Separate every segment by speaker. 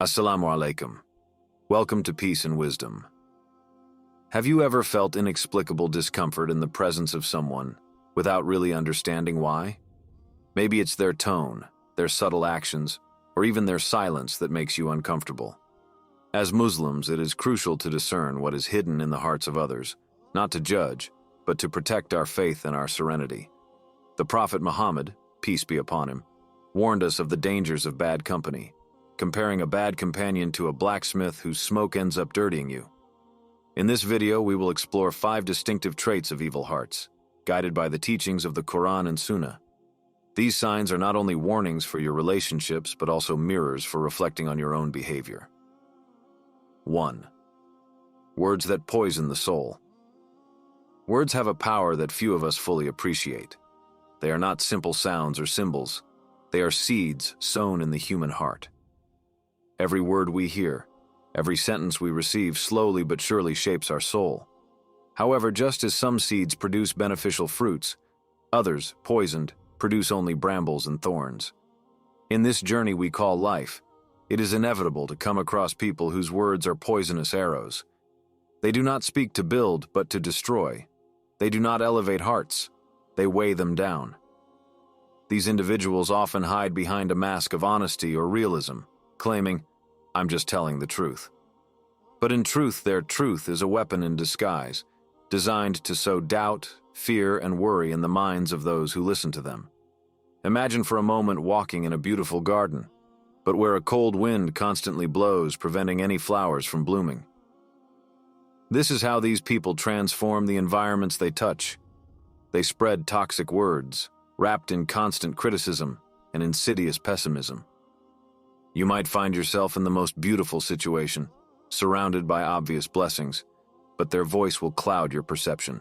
Speaker 1: Assalamu alaikum. Welcome to Peace and Wisdom. Have you ever felt inexplicable discomfort in the presence of someone without really understanding why? Maybe it's their tone, their subtle actions, or even their silence that makes you uncomfortable. As Muslims, it is crucial to discern what is hidden in the hearts of others, not to judge, but to protect our faith and our serenity. The Prophet Muhammad, peace be upon him, warned us of the dangers of bad company, comparing a bad companion to a blacksmith whose smoke ends up dirtying you. In this video, we will explore 5 distinctive traits of evil hearts, guided by the teachings of the Quran and Sunnah. These signs are not only warnings for your relationships, but also mirrors for reflecting on your own behavior. 1. Words that poison the soul. Words have a power that few of us fully appreciate. They are not simple sounds or symbols. They are seeds sown in the human heart. Every word we hear, every sentence we receive slowly but surely shapes our soul. However, just as some seeds produce beneficial fruits, others, poisoned, produce only brambles and thorns. In this journey we call life, it is inevitable to come across people whose words are poisonous arrows. They do not speak to build, but to destroy. They do not elevate hearts, they weigh them down. These individuals often hide behind a mask of honesty or realism, claiming, "I'm just telling the truth." But in truth, their truth is a weapon in disguise, designed to sow doubt, fear, and worry in the minds of those who listen to them. Imagine for a moment walking in a beautiful garden, but where a cold wind constantly blows, preventing any flowers from blooming. This is how these people transform the environments they touch. They spread toxic words, wrapped in constant criticism and insidious pessimism. You might find yourself in the most beautiful situation, surrounded by obvious blessings, but their voice will cloud your perception.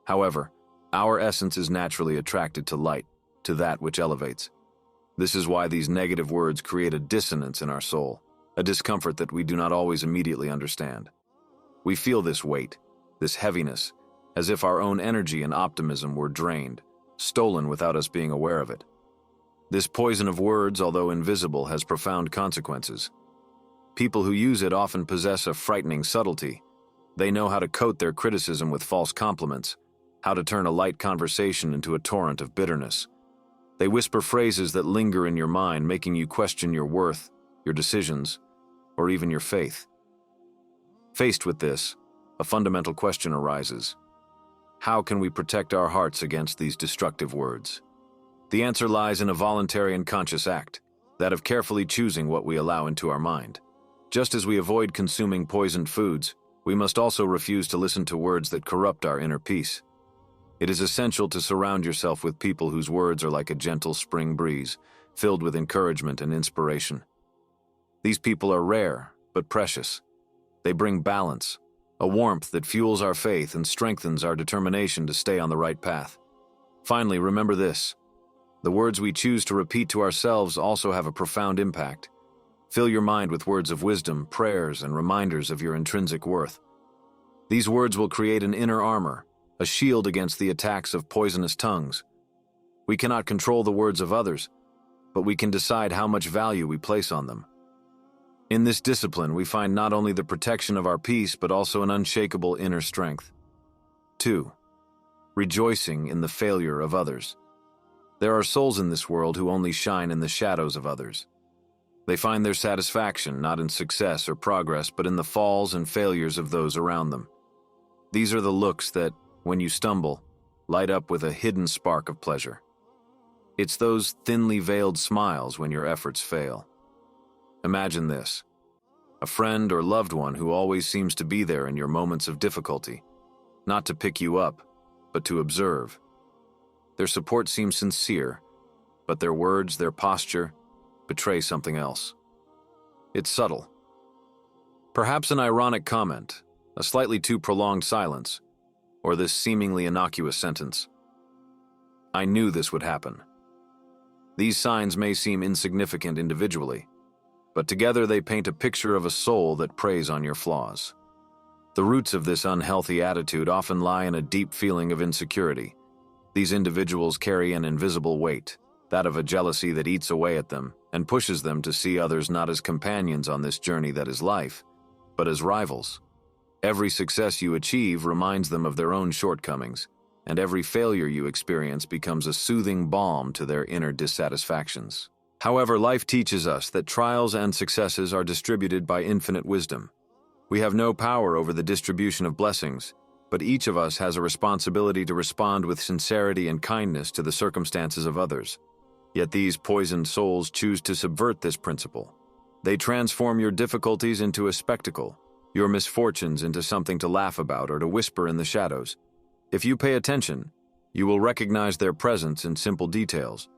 Speaker 1: However, our essence is naturally attracted to light, to that which elevates. This is why these negative words create a dissonance in our soul, a discomfort that we do not always immediately understand. We feel this weight, this heaviness, as if our own energy and optimism were drained, stolen without us being aware of it. This poison of words, although invisible, has profound consequences. People who use it often possess a frightening subtlety. They know how to coat their criticism with false compliments, how to turn a light conversation into a torrent of bitterness. They whisper phrases that linger in your mind, making you question your worth, your decisions, or even your faith. Faced with this, a fundamental question arises. How can we protect our hearts against these destructive words? The answer lies in a voluntary and conscious act, that of carefully choosing what we allow into our mind. Just as we avoid consuming poisoned foods, we must also refuse to listen to words that corrupt our inner peace. It is essential to surround yourself with people whose words are like a gentle spring breeze, filled with encouragement and inspiration. These people are rare, but precious. They bring balance, a warmth that fuels our faith and strengthens our determination to stay on the right path. Finally, remember this. The words we choose to repeat to ourselves also have a profound impact. Fill your mind with words of wisdom, prayers, and reminders of your intrinsic worth. These words will create an inner armor, a shield against the attacks of poisonous tongues. We cannot control the words of others, but we can decide how much value we place on them. In this discipline, we find not only the protection of our peace, but also an unshakable inner strength. 2. Rejoicing in the failure of others. There are souls in this world who only shine in the shadows of others. They find their satisfaction not in success or progress, but in the falls and failures of those around them. These are the looks that, when you stumble, light up with a hidden spark of pleasure. It's those thinly veiled smiles when your efforts fail. Imagine this: a friend or loved one who always seems to be there in your moments of difficulty, not to pick you up, but to observe. Their support seems sincere, but their words, their posture, betray something else. It's subtle. Perhaps an ironic comment, a slightly too prolonged silence, or this seemingly innocuous sentence. I knew this would happen. These signs may seem insignificant individually, but together they paint a picture of a soul that preys on your flaws. The roots of this unhealthy attitude often lie in a deep feeling of insecurity. These individuals carry an invisible weight, that of a jealousy that eats away at them and pushes them to see others not as companions on this journey that is life, but as rivals. Every success you achieve reminds them of their own shortcomings, and every failure you experience becomes a soothing balm to their inner dissatisfactions. However, life teaches us that trials and successes are distributed by infinite wisdom. We have no power over the distribution of blessings, but each of us has a responsibility to respond with sincerity and kindness to the circumstances of others. Yet these poisoned souls choose to subvert this principle. They transform your difficulties into a spectacle, your misfortunes into something to laugh about or to whisper in the shadows. If you pay attention, you will recognize their presence in simple details.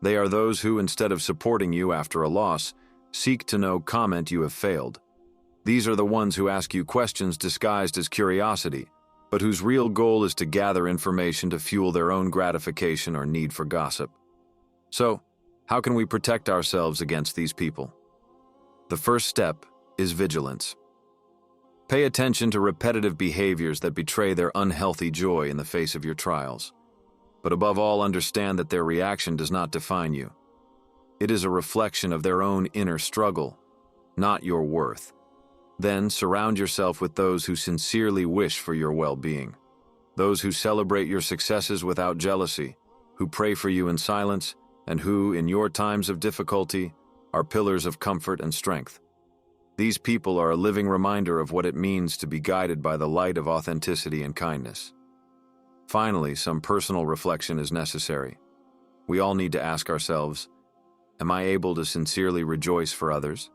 Speaker 1: They are those who, instead of supporting you after a loss, seek to know comment you have failed. These are the ones who ask you questions disguised as curiosity, but whose real goal is to gather information to fuel their own gratification or need for gossip. So, how can we protect ourselves against these people? The first step is vigilance. Pay attention to repetitive behaviors that betray their unhealthy joy in the face of your trials. But above all, understand that their reaction does not define you. It is a reflection of their own inner struggle, not your worth. Then surround yourself with those who sincerely wish for your well-being, those who celebrate your successes without jealousy, who pray for you in silence, and who, in your times of difficulty, are pillars of comfort and strength. These people are a living reminder of what it means to be guided by the light of authenticity and kindness. Finally, some personal reflection is necessary. We all need to ask ourselves, am I able to sincerely rejoice for others?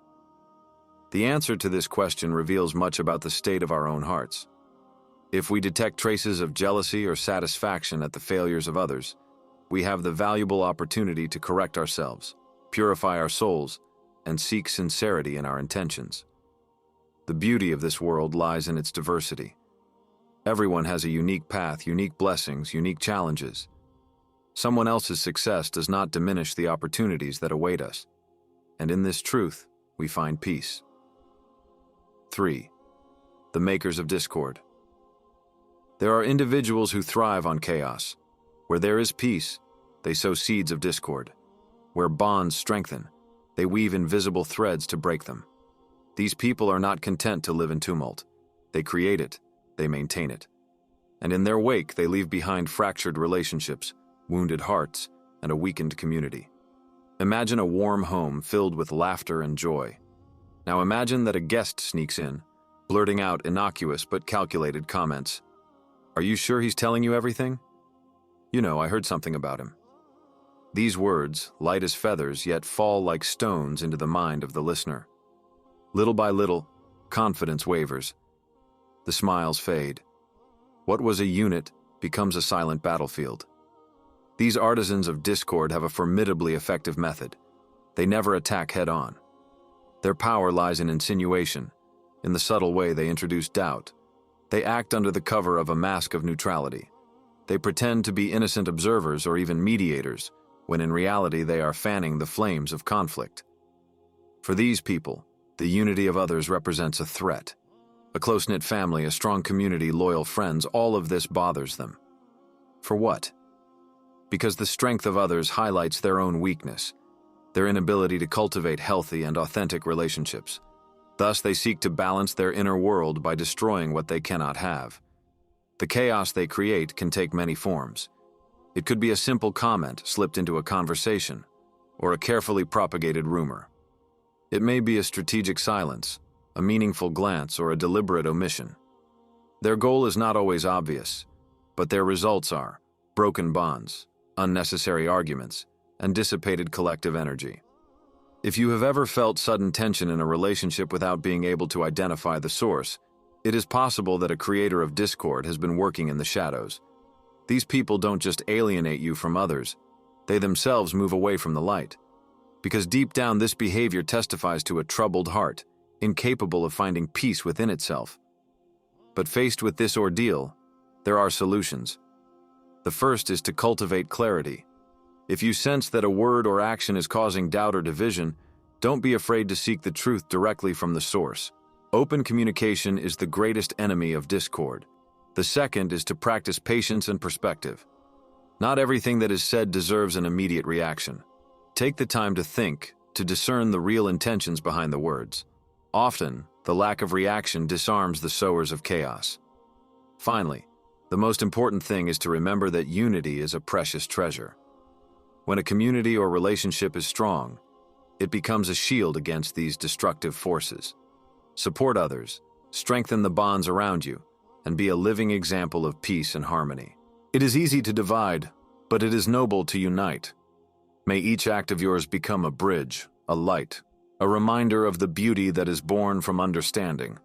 Speaker 1: The answer to this question reveals much about the state of our own hearts. If we detect traces of jealousy or satisfaction at the failures of others, we have the valuable opportunity to correct ourselves, purify our souls, and seek sincerity in our intentions. The beauty of this world lies in its diversity. Everyone has a unique path, unique blessings, unique challenges. Someone else's success does not diminish the opportunities that await us. And in this truth, we find peace. 3. The makers of discord. There are individuals who thrive on chaos. Where there is peace, they sow seeds of discord. Where bonds strengthen, they weave invisible threads to break them. These people are not content to live in tumult. They create it, they maintain it. And in their wake, they leave behind fractured relationships, wounded hearts, and a weakened community. Imagine a warm home filled with laughter and joy. Now imagine that a guest sneaks in, blurting out innocuous but calculated comments. Are you sure he's telling you everything? You know, I heard something about him. These words, light as feathers, yet fall like stones into the mind of the listener. Little by little, confidence wavers. The smiles fade. What was a unit becomes a silent battlefield. These artisans of discord have a formidably effective method. They never attack head-on. Their power lies in insinuation. In the subtle way they introduce doubt. They act under the cover of a mask of neutrality. They pretend to be innocent observers or even mediators, when in reality they are fanning the flames of conflict. For these people, the unity of others represents a threat. A close-knit family, a strong community, loyal friends, all of this bothers them. For what? Because the strength of others highlights their own weakness, their inability to cultivate healthy and authentic relationships. Thus, they seek to balance their inner world by destroying what they cannot have. The chaos they create can take many forms. It could be a simple comment slipped into a conversation, or a carefully propagated rumor. It may be a strategic silence, a meaningful glance, or a deliberate omission. Their goal is not always obvious, but their results are broken bonds, unnecessary arguments, and dissipated collective energy. If you have ever felt sudden tension in a relationship without being able to identify the source, it is possible that a creator of discord has been working in the shadows. These people don't just alienate you from others, they themselves move away from the light. Because deep down this behavior testifies to a troubled heart, incapable of finding peace within itself. But faced with this ordeal, there are solutions. The first is to cultivate clarity. If you sense that a word or action is causing doubt or division, don't be afraid to seek the truth directly from the source. Open communication is the greatest enemy of discord. The second is to practice patience and perspective. Not everything that is said deserves an immediate reaction. Take the time to think, to discern the real intentions behind the words. Often, the lack of reaction disarms the sowers of chaos. Finally, the most important thing is to remember that unity is a precious treasure. When a community or relationship is strong, it becomes a shield against these destructive forces. Support others, strengthen the bonds around you, and be a living example of peace and harmony. It is easy to divide, but it is noble to unite. May each act of yours become a bridge, a light, a reminder of the beauty that is born from understanding.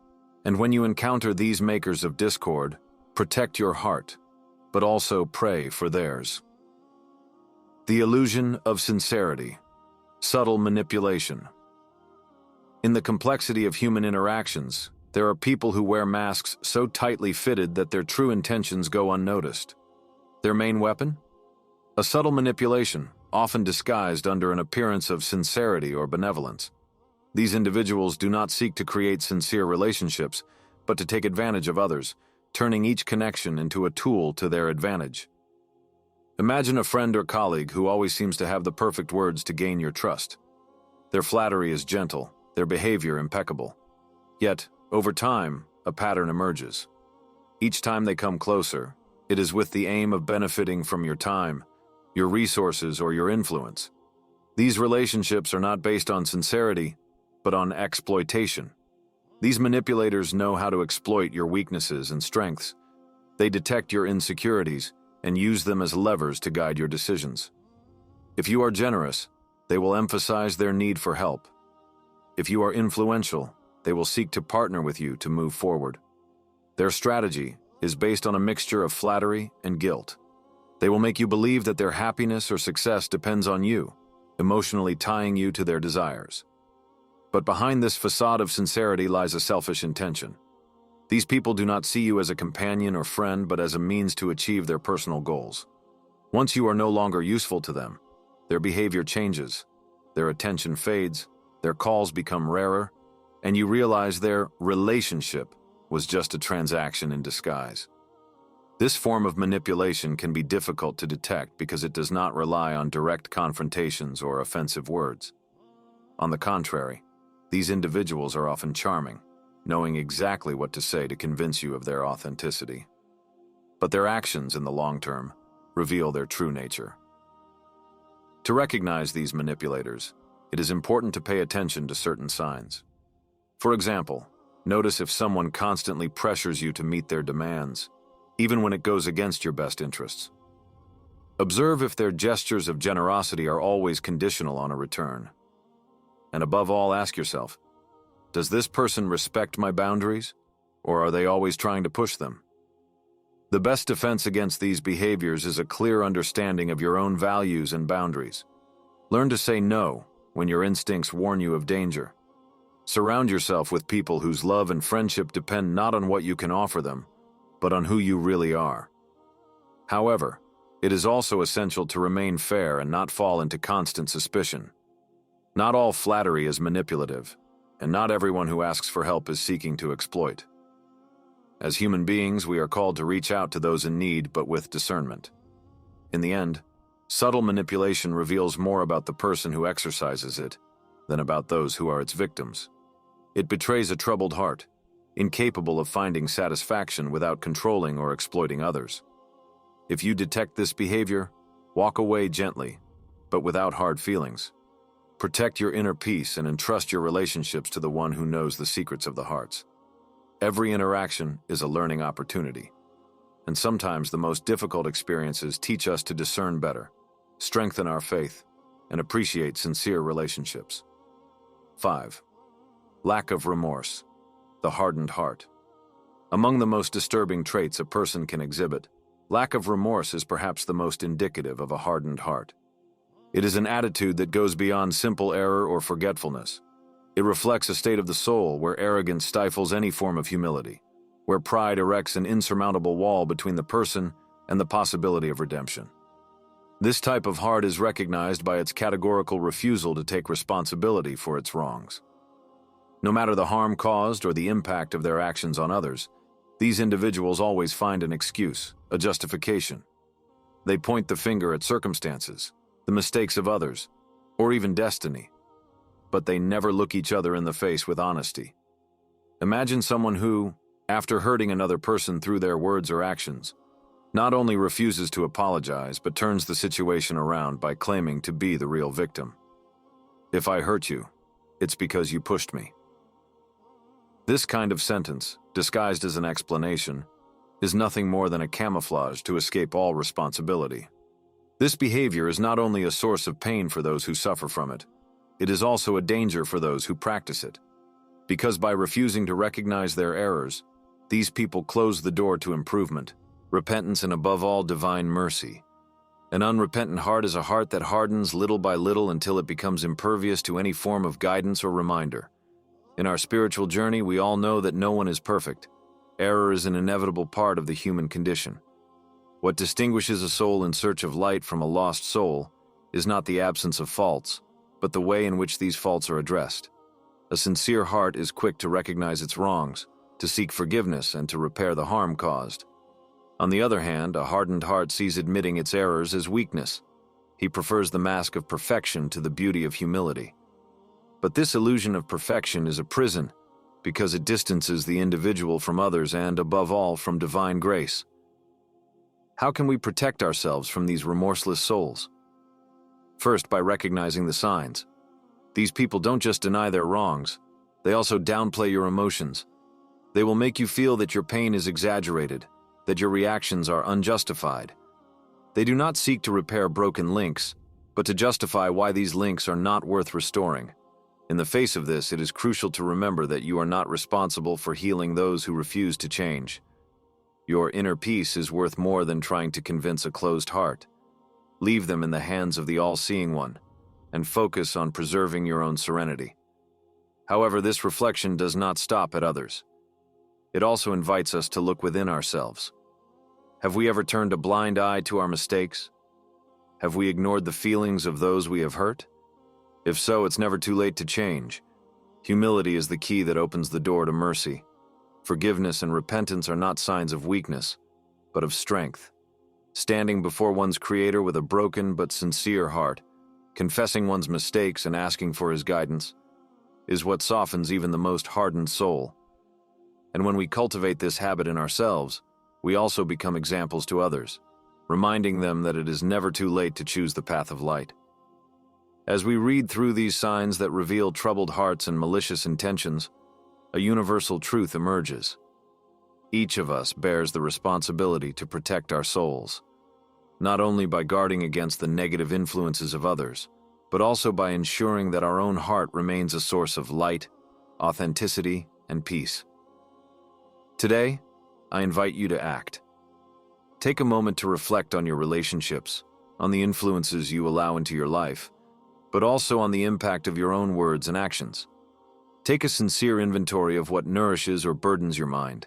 Speaker 1: And when you encounter these makers of discord, protect your heart, but also pray for theirs. The illusion of sincerity. Subtle manipulation. In the complexity of human interactions, there are people who wear masks so tightly fitted that their true intentions go unnoticed. Their main weapon? A subtle manipulation, often disguised under an appearance of sincerity or benevolence. These individuals do not seek to create sincere relationships, but to take advantage of others, turning each connection into a tool to their advantage. Imagine a friend or colleague who always seems to have the perfect words to gain your trust. Their flattery is gentle, their behavior impeccable. Yet, over time, a pattern emerges. Each time they come closer, it is with the aim of benefiting from your time, your resources, or your influence. These relationships are not based on sincerity, but on exploitation. These manipulators know how to exploit your weaknesses and strengths. They detect your insecurities and use them as levers to guide your decisions. If you are generous, they will emphasize their need for help. If you are influential, they will seek to partner with you to move forward. Their strategy is based on a mixture of flattery and guilt. They will make you believe that their happiness or success depends on you, emotionally tying you to their desires. But behind this facade of sincerity lies a selfish intention. These people do not see you as a companion or friend, but as a means to achieve their personal goals. Once you are no longer useful to them, their behavior changes, their attention fades, their calls become rarer, and you realize their relationship was just a transaction in disguise. This form of manipulation can be difficult to detect because it does not rely on direct confrontations or offensive words. On the contrary, these individuals are often charming, knowing exactly what to say to convince you of their authenticity. But their actions in the long term reveal their true nature. To recognize these manipulators, it is important to pay attention to certain signs. For example, notice if someone constantly pressures you to meet their demands, even when it goes against your best interests. Observe if their gestures of generosity are always conditional on a return. And above all, ask yourself, does this person respect my boundaries, or are they always trying to push them? The best defense against these behaviors is a clear understanding of your own values and boundaries. Learn to say no when your instincts warn you of danger. Surround yourself with people whose love and friendship depend not on what you can offer them, but on who you really are. However, it is also essential to remain fair and not fall into constant suspicion. Not all flattery is manipulative, and not everyone who asks for help is seeking to exploit. As human beings, we are called to reach out to those in need, but with discernment. In the end, subtle manipulation reveals more about the person who exercises it than about those who are its victims. It betrays a troubled heart, incapable of finding satisfaction without controlling or exploiting others. If you detect this behavior, walk away gently, but without hard feelings. Protect your inner peace and entrust your relationships to the one who knows the secrets of the hearts. Every interaction is a learning opportunity, and sometimes the most difficult experiences teach us to discern better, strengthen our faith, and appreciate sincere relationships. 5. Lack of remorse. The hardened heart. Among the most disturbing traits a person can exhibit, lack of remorse is perhaps the most indicative of a hardened heart. It is an attitude that goes beyond simple error or forgetfulness. It reflects a state of the soul where arrogance stifles any form of humility, where pride erects an insurmountable wall between the person and the possibility of redemption. This type of heart is recognized by its categorical refusal to take responsibility for its wrongs. No matter the harm caused or the impact of their actions on others, these individuals always find an excuse, a justification. They point the finger at circumstances, the mistakes of others, or even destiny. But they never look each other in the face with honesty. Imagine someone who, after hurting another person through their words or actions, not only refuses to apologize but turns the situation around by claiming to be the real victim. If I hurt you, it's because you pushed me. This kind of sentence, disguised as an explanation, is nothing more than a camouflage to escape all responsibility. This behavior is not only a source of pain for those who suffer from it, it is also a danger for those who practice it. Because by refusing to recognize their errors, these people close the door to improvement, repentance, and above all, divine mercy. An unrepentant heart is a heart that hardens little by little until it becomes impervious to any form of guidance or reminder. In our spiritual journey, we all know that no one is perfect. Error is an inevitable part of the human condition. What distinguishes a soul in search of light from a lost soul is not the absence of faults, but the way in which these faults are addressed. A sincere heart is quick to recognize its wrongs, to seek forgiveness, and to repair the harm caused. On the other hand, a hardened heart sees admitting its errors as weakness. He prefers the mask of perfection to the beauty of humility. But this illusion of perfection is a prison, because it distances the individual from others and, above all, from divine grace. How can we protect ourselves from these remorseless souls? First, by recognizing the signs. These people don't just deny their wrongs, they also downplay your emotions. They will make you feel that your pain is exaggerated, that your reactions are unjustified. They do not seek to repair broken links, but to justify why these links are not worth restoring. In the face of this, it is crucial to remember that you are not responsible for healing those who refuse to change. Your inner peace is worth more than trying to convince a closed heart. Leave them in the hands of the all-seeing one, and focus on preserving your own serenity. However, this reflection does not stop at others. It also invites us to look within ourselves. Have we ever turned a blind eye to our mistakes? Have we ignored the feelings of those we have hurt? If so, it's never too late to change. Humility is the key that opens the door to mercy. Forgiveness and repentance are not signs of weakness, but of strength. Standing before one's Creator with a broken but sincere heart, confessing one's mistakes and asking for His guidance, is what softens even the most hardened soul. And when we cultivate this habit in ourselves, we also become examples to others, reminding them that it is never too late to choose the path of light. As we read through these signs that reveal troubled hearts and malicious intentions, a universal truth emerges. Each of us bears the responsibility to protect our souls, not only by guarding against the negative influences of others, but also by ensuring that our own heart remains a source of light, authenticity, and peace. Today, I invite you to act. Take a moment to reflect on your relationships, on the influences you allow into your life, but also on the impact of your own words and actions. Take a sincere inventory of what nourishes or burdens your mind.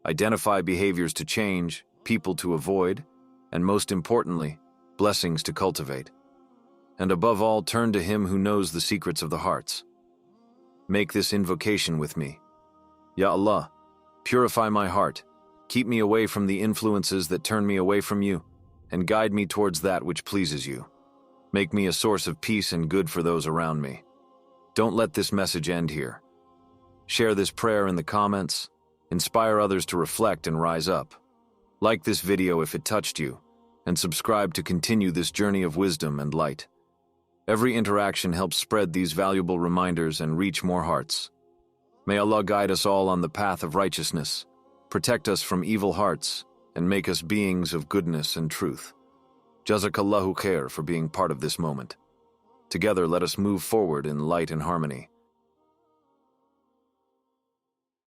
Speaker 1: Identify behaviors to change, people to avoid, and most importantly, blessings to cultivate. And above all, turn to Him who knows the secrets of the hearts. Make this invocation with me. Ya Allah, purify my heart, keep me away from the influences that turn me away from you, and guide me towards that which pleases you. Make me a source of peace and good for those around me. Don't let this message end here. Share this prayer in the comments, inspire others to reflect and rise up. Like this video if it touched you, and subscribe to continue this journey of wisdom and light. Every interaction helps spread these valuable reminders and reach more hearts. May Allah guide us all on the path of righteousness, protect us from evil hearts, and make us beings of goodness and truth. Jazakallahu khair for being part of this moment. Together, let us move forward in light and harmony.